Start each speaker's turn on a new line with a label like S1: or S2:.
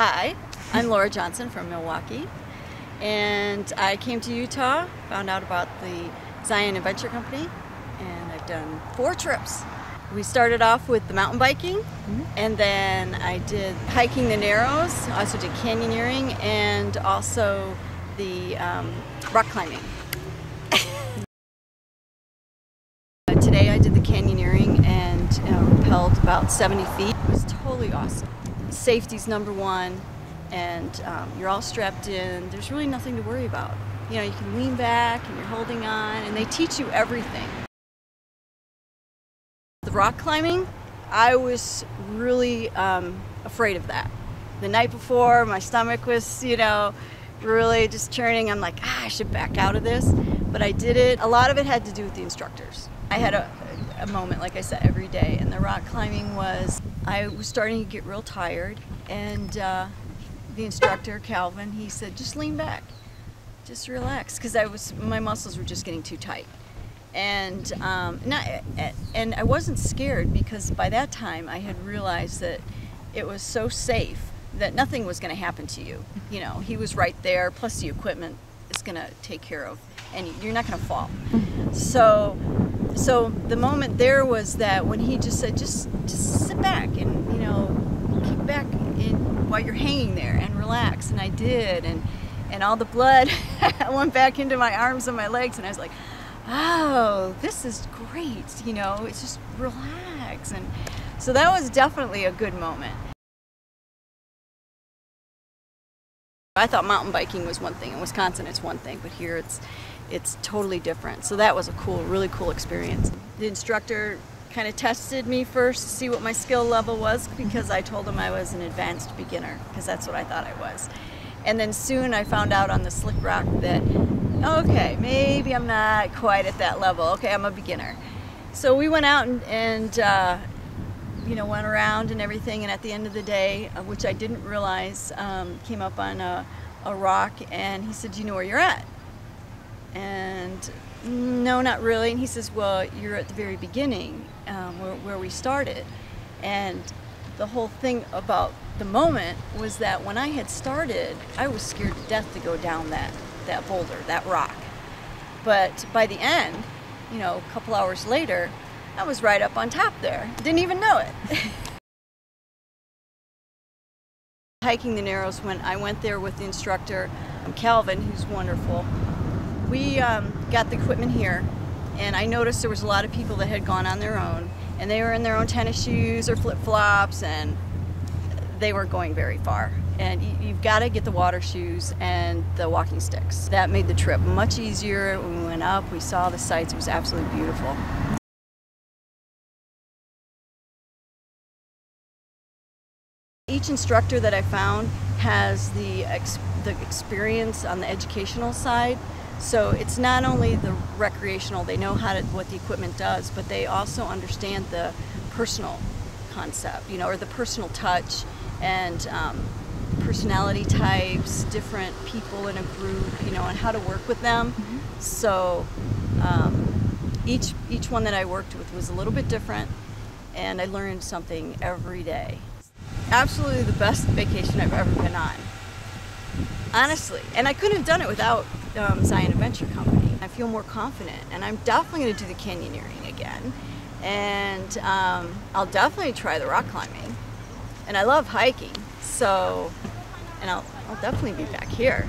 S1: Hi, I'm Laura Johnson from Milwaukee, and I came to Utah, found out about the Zion Adventure Company, and I've done 4 trips. We started off with the mountain biking, and then I did hiking the Narrows, also did canyoneering, and also the rock climbing. Today I did the canyoneering and rappelled about 70 feet. It was totally awesome. Safety's #1, and you're all strapped in. There's really nothing to worry about. You know, you can lean back and you're holding on, and they teach you everything. The rock climbing, I was really afraid of that. The night before, my stomach was, really just churning. I'm like, I should back out of this. But I did it. A lot of it had to do with the instructors. I had a moment, like I said, every day. And the rock climbing was, I was starting to get real tired. And the instructor, Calvin, he said, just lean back. Just relax. Because my muscles were just getting too tight. And I wasn't scared, because by that time I had realized that it was so safe that nothing was going to happen to you. You know, he was right there, plus the equipment is going to take care of, and you're not going to fall. So the moment there was that when he just said, just sit back and, kick back while you're hanging there and relax. And I did, and all the blood went back into my arms and my legs, and I was like, oh, this is great, it's just relax. And so that was definitely a good moment. I thought mountain biking was one thing. In Wisconsin it's one thing, but here it's totally different. So that was a really cool experience. The instructor kind of tested me first to see what my skill level was, because I told him I was an advanced beginner, because that's what I thought I was. And then soon I found out on the slick rock that, okay, maybe I'm not quite at that level. Okay, I'm a beginner. So we went out and went around and everything, and at the end of the day, which I didn't realize, came up on a rock, and he said, do you know where you're at? And no, not really. And he says, well, you're at the very beginning, where we started. And the whole thing about the moment was that when I had started, I was scared to death to go down that boulder, that rock. But by the end, a couple hours later, I was right up on top there. Didn't even know it. Hiking the Narrows, when I went there with the instructor, Calvin, who's wonderful, we got the equipment here, and I noticed there was a lot of people that had gone on their own, and they were in their own tennis shoes or flip-flops, and they weren't going very far. And you've got to get the water shoes and the walking sticks. That made the trip much easier. When we went up, we saw the sights. It was absolutely beautiful. Each instructor that I found has the experience on the educational side. So it's not only the recreational, they know what the equipment does, but they also understand the personal concept, or the personal touch, and personality types, different people in a group, and how to work with them. So each one that I worked with was a little bit different, and I learned something every day. Absolutely the best vacation I've ever been on, honestly. And I couldn't have done it without Zion Adventure Company. I feel more confident, and I'm definitely going to do the canyoneering again, and I'll definitely try the rock climbing, and I love hiking, so, and I'll definitely be back here.